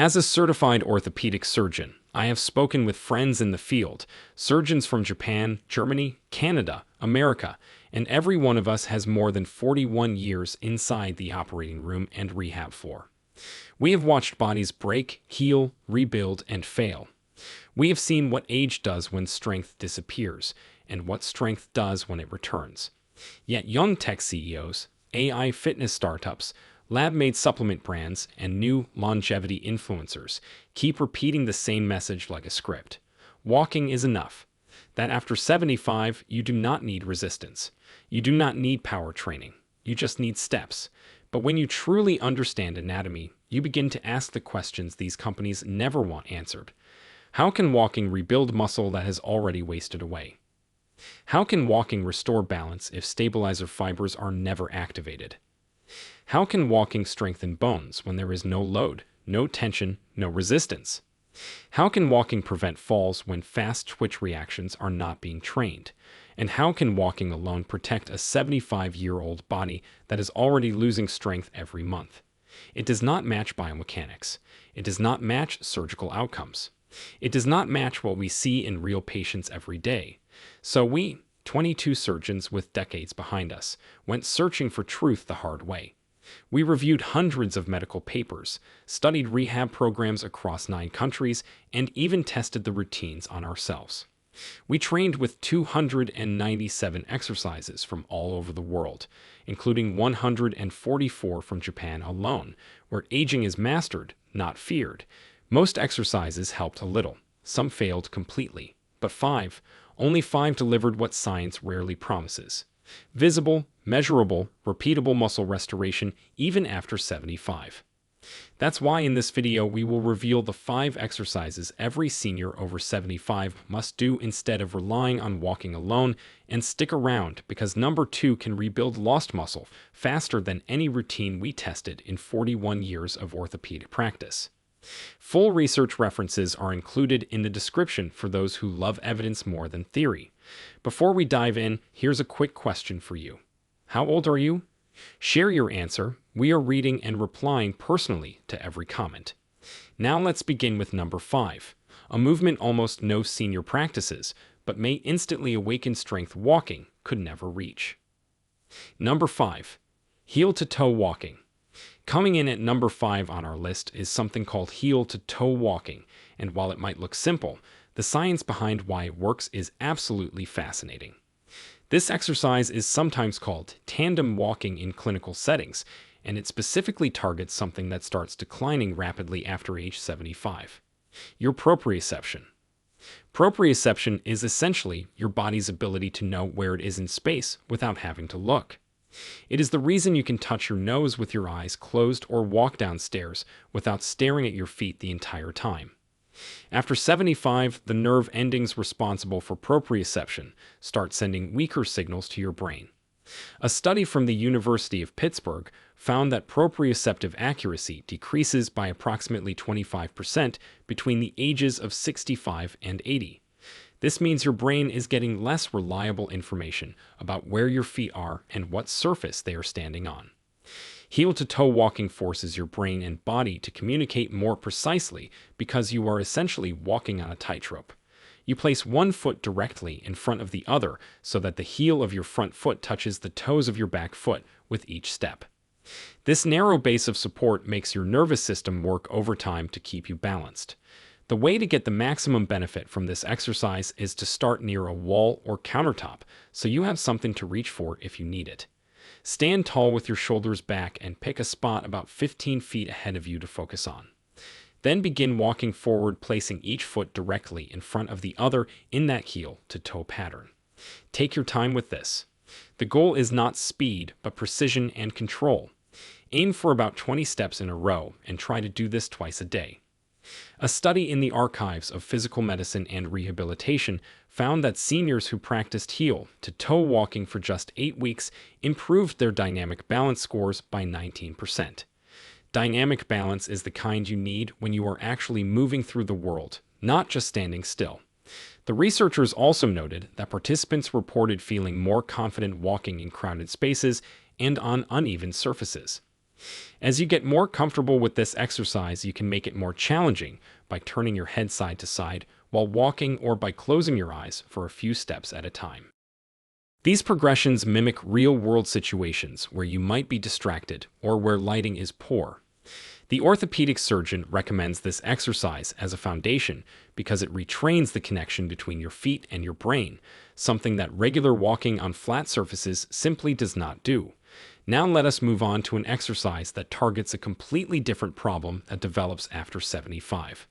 As a certified orthopedic surgeon, I have spoken with friends in the field, surgeons from Japan, Germany, Canada, America, and every one of us has more than 41 years inside the operating room and rehab floor. We have watched bodies break, heal, rebuild, and fail. We have seen what age does when strength disappears, and what strength does when it returns. Yet young tech CEOs, AI fitness startups, lab-made supplement brands, and new longevity influencers keep repeating the same message like a script. Walking is enough. That after 75, you do not need resistance. You do not need power training. You just need steps. But when you truly understand anatomy, you begin to ask the questions these companies never want answered. How can walking rebuild muscle that has already wasted away? How can walking restore balance if stabilizer fibers are never activated? How can walking strengthen bones when there is no load, no tension, no resistance? How can walking prevent falls when fast twitch reactions are not being trained? And how can walking alone protect a 75-year-old body that is already losing strength every month? It does not match biomechanics. It does not match surgical outcomes. It does not match what we see in real patients every day. So we, 22 surgeons with decades behind us, went searching for truth the hard way. We reviewed hundreds of medical papers, studied rehab programs across 9 countries, and even tested the routines on ourselves. We trained with 297 exercises from all over the world, including 144 from Japan alone, where aging is mastered, not feared. Most exercises helped a little, some failed completely, but only 5 delivered what science rarely promises: visible, measurable, repeatable muscle restoration even after 75. That's why in this video we will reveal the 5 exercises every senior over 75 must do instead of relying on walking alone, and stick around because number 2 can rebuild lost muscle faster than any routine we tested in 41 years of orthopedic practice. Full research references are included in the description for those who love evidence more than theory. Before we dive in, here's a quick question for you. How old are you? Share your answer. We are reading and replying personally to every comment. Now let's begin with number 5, a movement almost no senior practices, but may instantly awaken strength walking could never reach. Number 5, heel-to-toe walking. Coming in at number 5 on our list is something called heel-to-toe walking, and while it might look simple, the science behind why it works is absolutely fascinating. This exercise is sometimes called tandem walking in clinical settings, and it specifically targets something that starts declining rapidly after age 75. Your proprioception. Proprioception is essentially your body's ability to know where it is in space without having to look. It is the reason you can touch your nose with your eyes closed or walk downstairs without staring at your feet the entire time. After 75, the nerve endings responsible for proprioception start sending weaker signals to your brain. A study from the University of Pittsburgh found that proprioceptive accuracy decreases by approximately 25% between the ages of 65 and 80. This means your brain is getting less reliable information about where your feet are and what surface they are standing on. Heel-to-toe walking forces your brain and body to communicate more precisely because you are essentially walking on a tightrope. You place one foot directly in front of the other so that the heel of your front foot touches the toes of your back foot with each step. This narrow base of support makes your nervous system work overtime to keep you balanced. The way to get the maximum benefit from this exercise is to start near a wall or countertop so you have something to reach for if you need it. Stand tall with your shoulders back and pick a spot about 15 feet ahead of you to focus on. Then begin walking forward, placing each foot directly in front of the other in that heel-to-toe pattern. Take your time with this. The goal is not speed, but precision and control. Aim for about 20 steps in a row and try to do this twice a day. A study in the Archives of Physical Medicine and Rehabilitation found that seniors who practiced heel-to-toe walking for just 8 weeks improved their dynamic balance scores by 19%. Dynamic balance is the kind you need when you are actually moving through the world, not just standing still. The researchers also noted that participants reported feeling more confident walking in crowded spaces and on uneven surfaces. As you get more comfortable with this exercise, you can make it more challenging by turning your head side to side while walking or by closing your eyes for a few steps at a time. These progressions mimic real-world situations where you might be distracted or where lighting is poor. The orthopedic surgeon recommends this exercise as a foundation because it retrains the connection between your feet and your brain, something that regular walking on flat surfaces simply does not do. Now let us move on to an exercise that targets a completely different problem that develops after 75.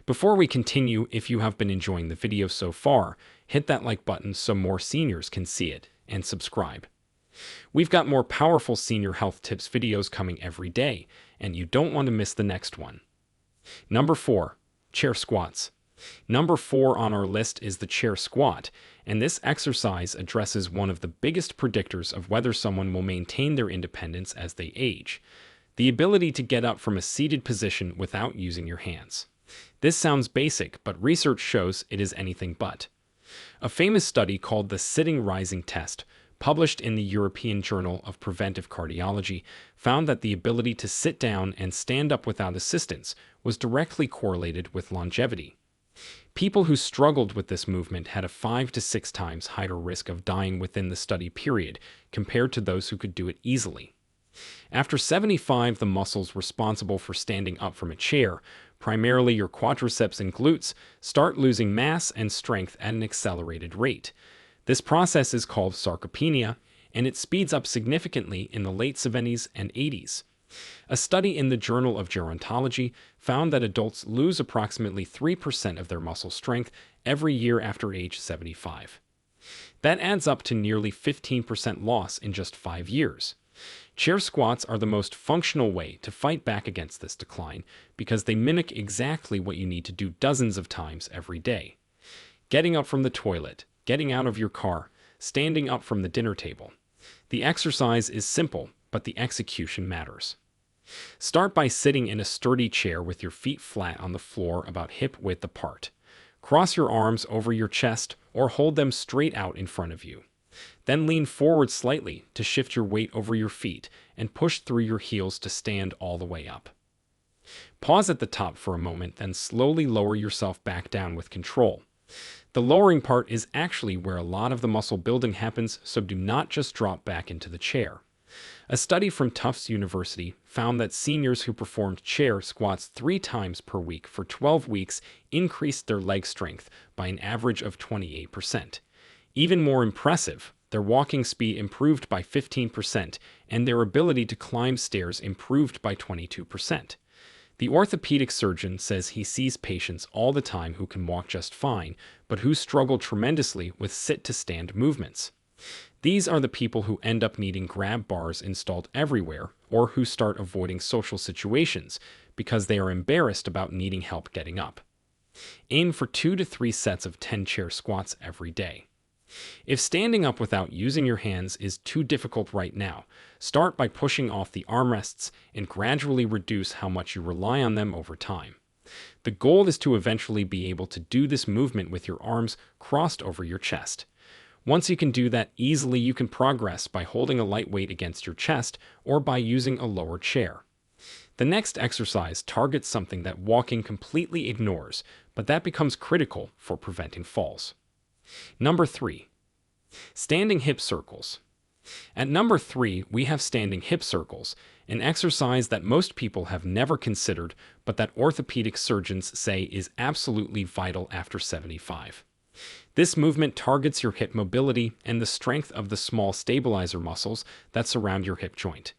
Before we continue, if you have been enjoying the video so far, hit that like button so more seniors can see it, and subscribe. We've got more powerful senior health tips videos coming every day, and you don't want to miss the next one. Number 4. Chair squats. Number 4 on our list is the chair squat, and this exercise addresses one of the biggest predictors of whether someone will maintain their independence as they age: the ability to get up from a seated position without using your hands. This sounds basic, but research shows it is anything but. A famous study called the sitting rising test, published in the European Journal of Preventive Cardiology, found that the ability to sit down and stand up without assistance was directly correlated with longevity. People who struggled with this movement had a 5 to 6 times higher risk of dying within the study period compared to those who could do it easily. After 75, the muscles responsible for standing up from a chair, primarily your quadriceps and glutes, start losing mass and strength at an accelerated rate. This process is called sarcopenia, and it speeds up significantly in the late 70s and 80s. A study in the Journal of Gerontology found that adults lose approximately 3% of their muscle strength every year after age 75. That adds up to nearly 15% loss in just 5 years. Chair squats are the most functional way to fight back against this decline because they mimic exactly what you need to do dozens of times every day. Getting up from the toilet, getting out of your car, standing up from the dinner table. The exercise is simple, but the execution matters. Start by sitting in a sturdy chair with your feet flat on the floor about hip width apart. Cross your arms over your chest or hold them straight out in front of you. Then lean forward slightly to shift your weight over your feet and push through your heels to stand all the way up. Pause at the top for a moment, then slowly lower yourself back down with control. The lowering part is actually where a lot of the muscle building happens, so do not just drop back into the chair. A study from Tufts University found that seniors who performed chair squats 3 times per week for 12 weeks increased their leg strength by an average of 28%. Even more impressive, their walking speed improved by 15%, and their ability to climb stairs improved by 22%. The orthopedic surgeon says he sees patients all the time who can walk just fine, but who struggle tremendously with sit-to-stand movements. These are the people who end up needing grab bars installed everywhere, or who start avoiding social situations because they are embarrassed about needing help getting up. Aim for 2 to 3 sets of 10 chair squats every day. If standing up without using your hands is too difficult right now, start by pushing off the armrests and gradually reduce how much you rely on them over time. The goal is to eventually be able to do this movement with your arms crossed over your chest. Once you can do that easily, you can progress by holding a light weight against your chest or by using a lower chair. The next exercise targets something that walking completely ignores, but that becomes critical for preventing falls. Number 3. Standing hip circles. At number 3, we have standing hip circles, an exercise that most people have never considered, but that orthopedic surgeons say is absolutely vital after 75. This movement targets your hip mobility and the strength of the small stabilizer muscles that surround your hip joint.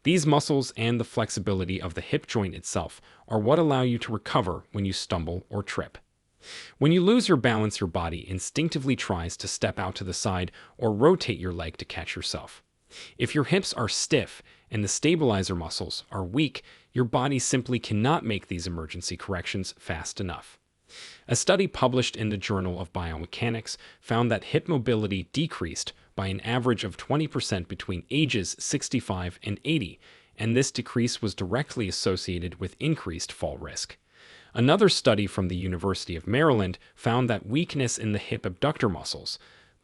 These muscles and the flexibility of the hip joint itself are what allow you to recover when you stumble or trip. When you lose your balance, your body instinctively tries to step out to the side or rotate your leg to catch yourself. If your hips are stiff and the stabilizer muscles are weak, your body simply cannot make these emergency corrections fast enough. A study published in the Journal of Biomechanics found that hip mobility decreased by an average of 20% between ages 65 and 80, and this decrease was directly associated with increased fall risk. Another study from the University of Maryland found that weakness in the hip abductor muscles,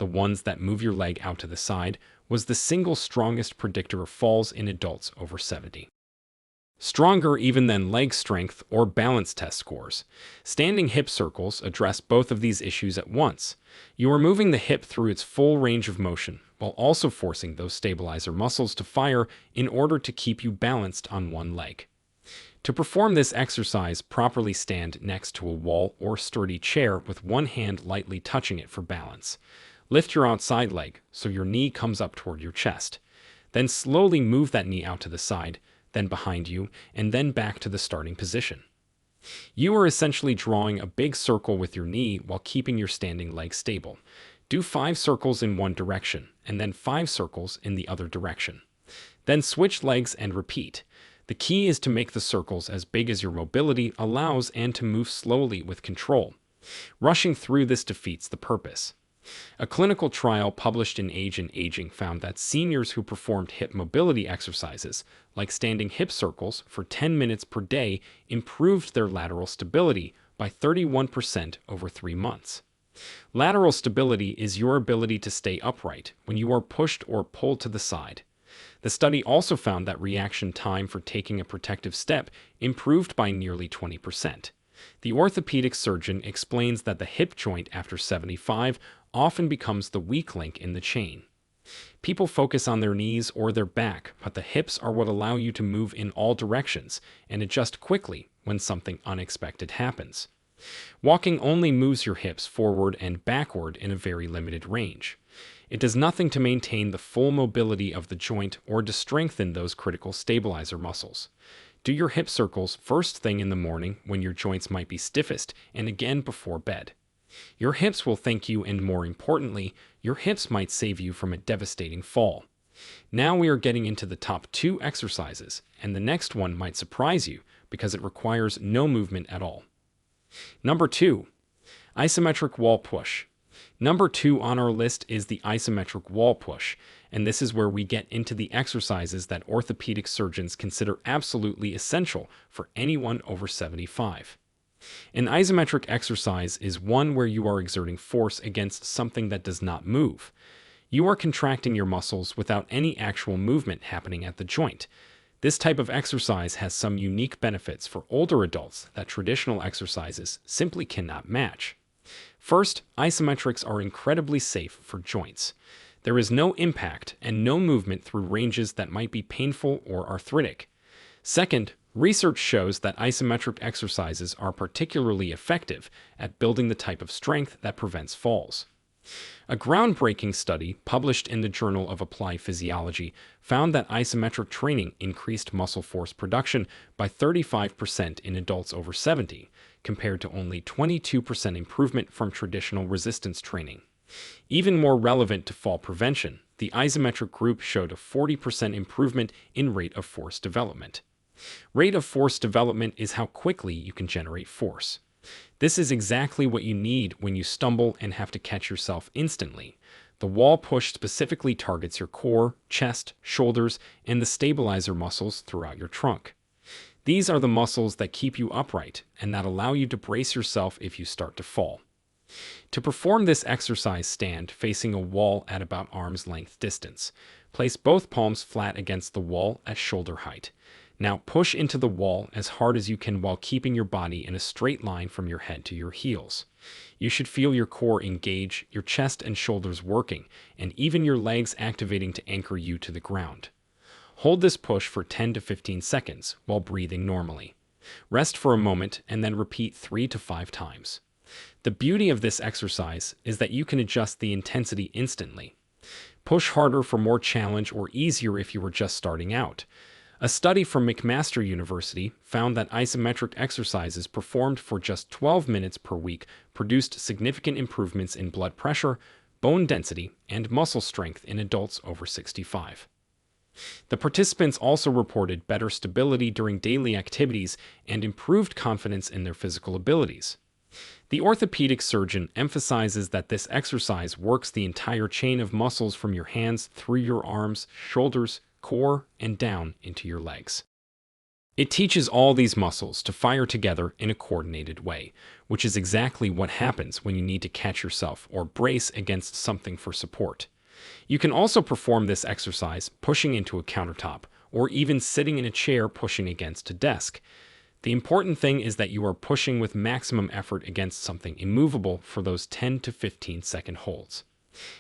the ones that move your leg out to the side, was the single strongest predictor of falls in adults over 70. Stronger even than leg strength or balance test scores. Standing hip circles address both of these issues at once. You are moving the hip through its full range of motion, while also forcing those stabilizer muscles to fire in order to keep you balanced on one leg. To perform this exercise, properly stand next to a wall or sturdy chair with one hand lightly touching it for balance. Lift your outside leg so your knee comes up toward your chest. Then slowly move that knee out to the side, then behind you, and then back to the starting position. You are essentially drawing a big circle with your knee while keeping your standing leg stable. Do 5 circles in one direction, and then 5 circles in the other direction. Then switch legs and repeat. The key is to make the circles as big as your mobility allows and to move slowly with control. Rushing through this defeats the purpose. A clinical trial published in Age and Aging found that seniors who performed hip mobility exercises, like standing hip circles for 10 minutes per day, improved their lateral stability by 31% over 3 months. Lateral stability is your ability to stay upright when you are pushed or pulled to the side. The study also found that reaction time for taking a protective step improved by nearly 20%. The orthopedic surgeon explains that the hip joint after 75 often becomes the weak link in the chain. People focus on their knees or their back, but the hips are what allow you to move in all directions and adjust quickly when something unexpected happens. Walking only moves your hips forward and backward in a very limited range. It does nothing to maintain the full mobility of the joint or to strengthen those critical stabilizer muscles. Do your hip circles first thing in the morning when your joints might be stiffest and again before bed. Your hips will thank you, and more importantly, your hips might save you from a devastating fall. Now we are getting into the top 2 exercises, and the next one might surprise you because it requires no movement at all. Number 2. Isometric wall push. Number 2 on our list is the isometric wall push, and this is where we get into the exercises that orthopedic surgeons consider absolutely essential for anyone over 75. An isometric exercise is one where you are exerting force against something that does not move. You are contracting your muscles without any actual movement happening at the joint. This type of exercise has some unique benefits for older adults that traditional exercises simply cannot match. First, isometrics are incredibly safe for joints. There is no impact and no movement through ranges that might be painful or arthritic. Second, research shows that isometric exercises are particularly effective at building the type of strength that prevents falls. A groundbreaking study published in the Journal of Applied Physiology found that isometric training increased muscle force production by 35% in adults over 70, compared to only 22% improvement from traditional resistance training. Even more relevant to fall prevention, the isometric group showed a 40% improvement in rate of force development. Rate of force development is how quickly you can generate force. This is exactly what you need when you stumble and have to catch yourself instantly. The wall push specifically targets your core, chest, shoulders, and the stabilizer muscles throughout your trunk. These are the muscles that keep you upright and that allow you to brace yourself if you start to fall. To perform this exercise, stand facing a wall at about arm's length distance. Place both palms flat against the wall at shoulder height. Now push into the wall as hard as you can while keeping your body in a straight line from your head to your heels. You should feel your core engage, your chest and shoulders working, and even your legs activating to anchor you to the ground. Hold this push for 10 to 15 seconds while breathing normally. Rest for a moment and then repeat 3 to 5 times. The beauty of this exercise is that you can adjust the intensity instantly. Push harder for more challenge or easier if you are just starting out. A study from McMaster University found that isometric exercises performed for just 12 minutes per week produced significant improvements in blood pressure, bone density, and muscle strength in adults over 65. The participants also reported better stability during daily activities and improved confidence in their physical abilities. The orthopedic surgeon emphasizes that this exercise works the entire chain of muscles from your hands through your arms, shoulders, core, and down into your legs. It teaches all these muscles to fire together in a coordinated way, which is exactly what happens when you need to catch yourself or brace against something for support. You can also perform this exercise pushing into a countertop or even sitting in a chair pushing against a desk. The important thing is that you are pushing with maximum effort against something immovable for those 10 to 15-second holds.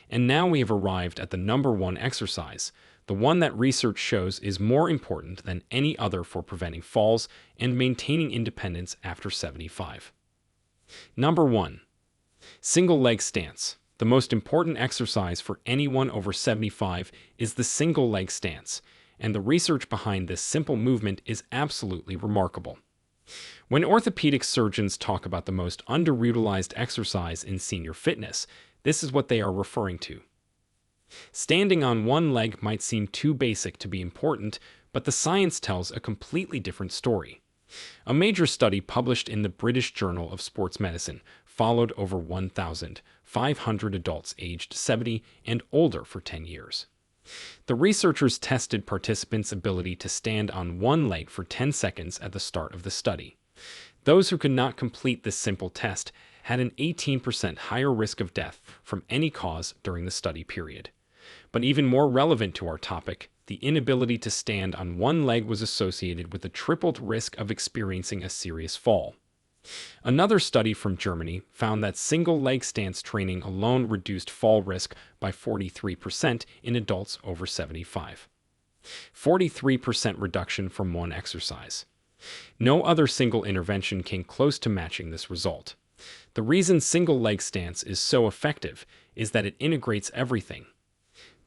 And now we have arrived at the number one exercise, the one that research shows is more important than any other for preventing falls and maintaining independence after 75. Number 1. Single leg stance. The most important exercise for anyone over 75 is the single leg stance, and the research behind this simple movement is absolutely remarkable. When orthopedic surgeons talk about the most underutilized exercise in senior fitness, this is what they are referring to. Standing on one leg might seem too basic to be important, but the science tells a completely different story. A major study published in the British Journal of Sports Medicine followed over 1,500 adults aged 70 and older for 10 years. The researchers tested participants' ability to stand on one leg for 10 seconds at the start of the study. Those who could not complete this simple test had an 18% higher risk of death from any cause during the study period. But even more relevant to our topic, the inability to stand on one leg was associated with a tripled risk of experiencing a serious fall. Another study from Germany found that single leg stance training alone reduced fall risk by 43% in adults over 75. 43% reduction from one exercise. No other single intervention came close to matching this result. The reason single leg stance is so effective is that it integrates everything.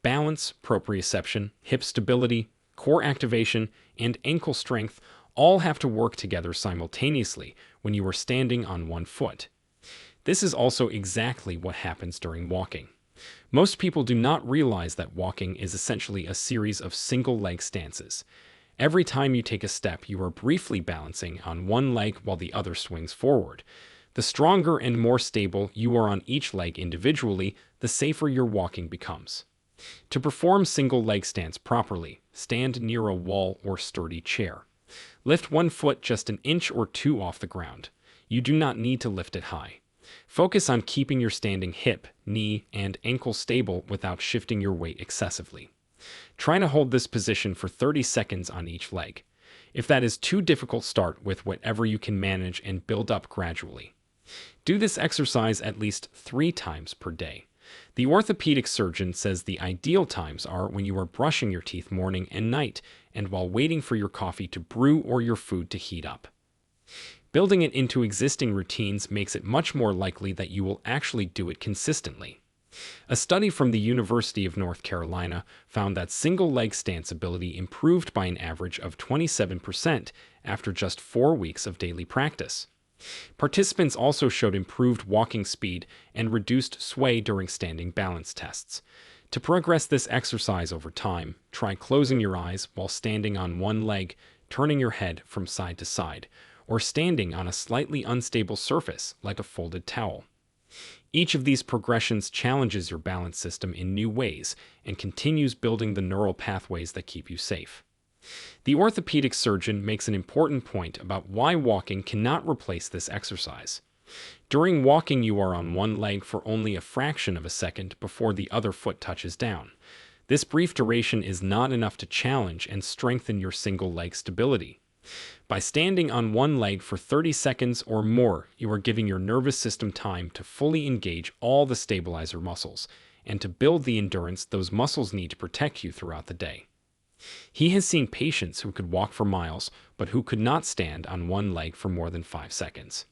Balance, proprioception, hip stability, core activation, and ankle strength all have to work together simultaneously when you are standing on one foot. This is also exactly what happens during walking. Most people do not realize that walking is essentially a series of single leg stances. Every time you take a step, you are briefly balancing on one leg while the other swings forward. The stronger and more stable you are on each leg individually, the safer your walking becomes. To perform single leg stance properly, stand near a wall or sturdy chair. Lift one foot just an inch or two off the ground. You do not need to lift it high. Focus on keeping your standing hip, knee, and ankle stable without shifting your weight excessively. Try to hold this position for 30 seconds on each leg. If that is too difficult, start with whatever you can manage and build up gradually. Do this exercise at least 3 times per day. The orthopedic surgeon says the ideal times are when you are brushing your teeth morning and night, and while waiting for your coffee to brew or your food to heat up. Building it into existing routines makes it much more likely that you will actually do it consistently. A study from the University of North Carolina found that single leg stance ability improved by an average of 27% after just 4 weeks of daily practice. Participants also showed improved walking speed and reduced sway during standing balance tests. To progress this exercise over time, try closing your eyes while standing on one leg, turning your head from side to side, or standing on a slightly unstable surface like a folded towel. Each of these progressions challenges your balance system in new ways and continues building the neural pathways that keep you safe. The orthopedic surgeon makes an important point about why walking cannot replace this exercise. During walking, you are on one leg for only a fraction of a second before the other foot touches down. This brief duration is not enough to challenge and strengthen your single leg stability. By standing on one leg for 30 seconds or more, you are giving your nervous system time to fully engage all the stabilizer muscles and to build the endurance those muscles need to protect you throughout the day. He has seen patients who could walk for miles, but who could not stand on one leg for more than 5 seconds.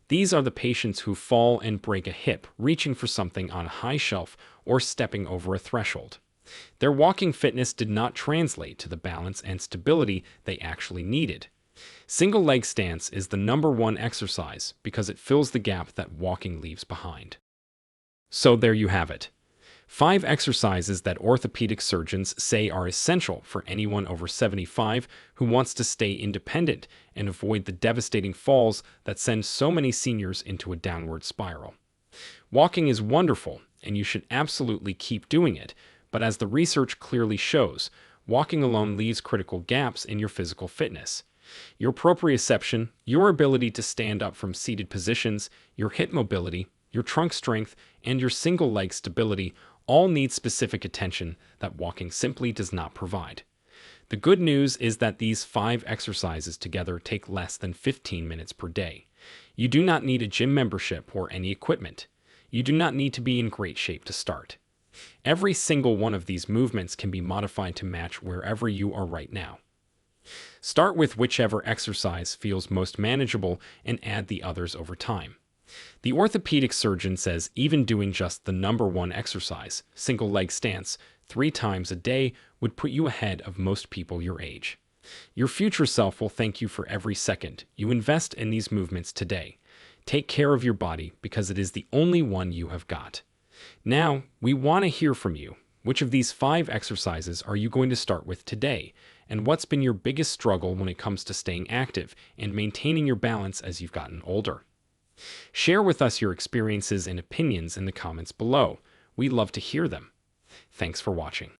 These are the patients who fall and break a hip, reaching for something on a high shelf or stepping over a threshold. Their walking fitness did not translate to the balance and stability they actually needed. Single leg stance is the number one exercise because it fills the gap that walking leaves behind. So there you have it. 5 exercises that orthopedic surgeons say are essential for anyone over 75 who wants to stay independent and avoid the devastating falls that send so many seniors into a downward spiral. Walking is wonderful, and you should absolutely keep doing it, but as the research clearly shows, walking alone leaves critical gaps in your physical fitness. Your proprioception, your ability to stand up from seated positions, your hip mobility, your trunk strength, and your single leg stability all need specific attention that walking simply does not provide. The good news is that these 5 exercises together take less than 15 minutes per day. You do not need a gym membership or any equipment. You do not need to be in great shape to start. Every single one of these movements can be modified to match wherever you are right now. Start with whichever exercise feels most manageable and add the others over time. The orthopedic surgeon says even doing just the number 1 exercise, single leg stance, 3 times a day would put you ahead of most people your age. Your future self will thank you for every second you invest in these movements today. Take care of your body because it is the only one you have got. Now, we want to hear from you. Which of these 5 exercises are you going to start with today? And what's been your biggest struggle when it comes to staying active and maintaining your balance as you've gotten older? Share with us your experiences and opinions in the comments below. We'd love to hear them. Thanks for watching.